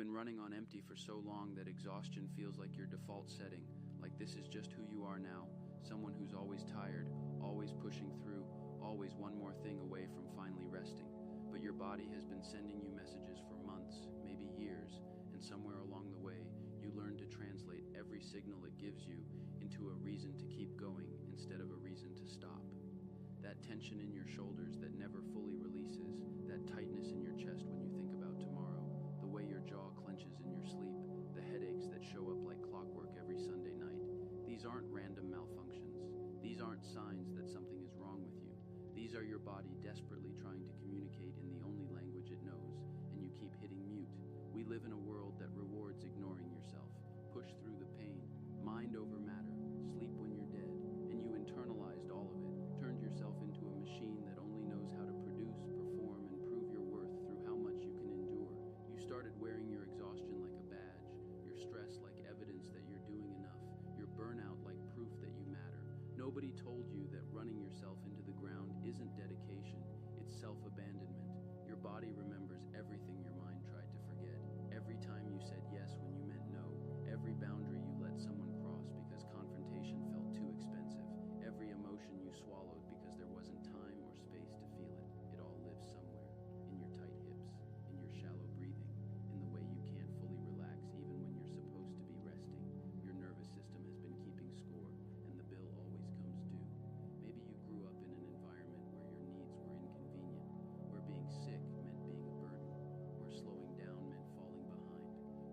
been running on empty for so long that exhaustion feels like your default setting, like this is just who you are now, someone who's always tired, always pushing through, always one more thing away from finally resting. But your body has been sending you messages for months, maybe years, and somewhere along the way, you learn to translate every signal it gives you into a reason to keep going instead of a reason to stop. That tension in your shoulders that never fully releases, that tightness in your chest when you think about tomorrow, the way your jaw clenches in your sleep, the headaches that show up like clockwork every Sunday night. These aren't random malfunctions. These aren't signs that something is wrong with you. These are your body desperately trying to communicate in the only language it knows, and you keep hitting mute. We live in a world that rewards ignoring yourself. Push through the pain, mind over matter, sleep when you're dead, and you internalized all of it, turned yourself into a machine that only knows how to produce, perform, and prove your worth through how much you can endure. You started wearing your exhaustion like a badge, your stress like evidence that you're doing enough, your burnout like proof that you matter. Nobody told you that running yourself into the ground isn't dedication, it's self-abandonment. Your body remembers everything your mind tried to forget. Every time you said yes when you meant no. Every boundary you let someone cross because confrontation felt too expensive. Every emotion you swallowed because there wasn't time or space to feel it. It all lives somewhere. In your tight hips, in your shallow breathing, in the way you can't fully relax even when you're supposed to be resting. Your nervous system has been keeping score, and the bill always comes due. Maybe you grew up in an environment where your needs were inconvenient, where being sick meant being a burden, where slowing down meant falling behind,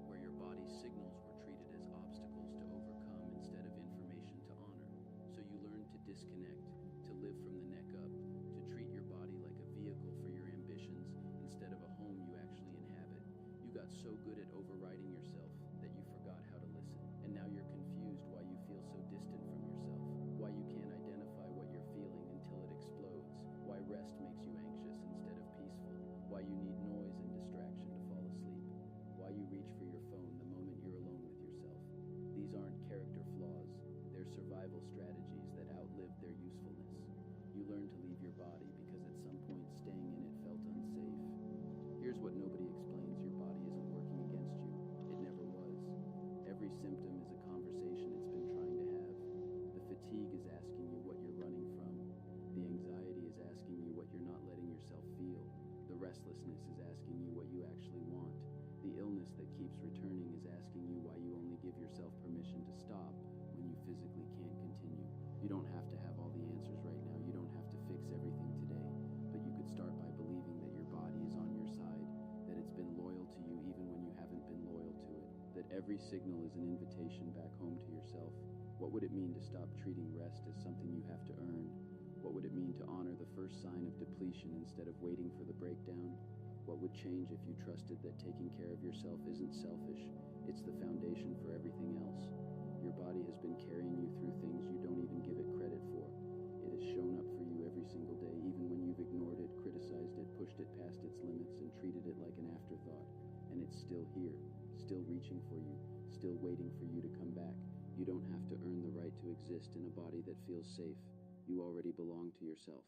where your body's signals were treated as obstacles to overcome instead of information to honor. So you learned to disconnect, to live from the neck up, to treat your body like a vehicle for your ambitions instead of a home you actually inhabit. You got so good at overriding yourself that you forgot how to listen. And now you're confused why you feel so distant from yourself, why you can't identify what you're feeling until it explodes, why rest makes you anxious instead of peaceful, why you need noise and distraction to fall asleep, why you reach for your phone the moment you're alone with yourself. These aren't character flaws, they're survival strategies that outlived their usefulness. You learn to leave your body because at some point staying in it felt unsafe. Here's what nobody explains: your body isn't working against you. It never was. Every symptom is a conversation it's been trying to have. The fatigue is asking you what you're running from. The anxiety is asking you what you're not letting yourself feel. The restlessness is asking you what you actually want. The illness that keeps returning is asking you why you only give yourself permission to stop when you physically can't continue. You don't have to have all the answers right now. You don't have to fix everything today. But you could start by believing that your body is on your side, that it's been loyal to you even when you haven't been loyal to it, that every signal is an invitation back home to yourself. What would it mean to stop treating rest as something you have to earn? What would it mean to honor the first sign of depletion instead of waiting for the breakdown? What would change if you trusted that taking care of yourself isn't selfish, it's the foundation for everything else? Your body has been carrying you through things you don't even give it credit for. It has shown up for you every single day, even when you've ignored it, criticized it, pushed it past its limits, and treated it like an afterthought. And it's still here, still reaching for you, still waiting for you to come back. You don't have to earn the right to exist in a body that feels safe. You already belong to yourself.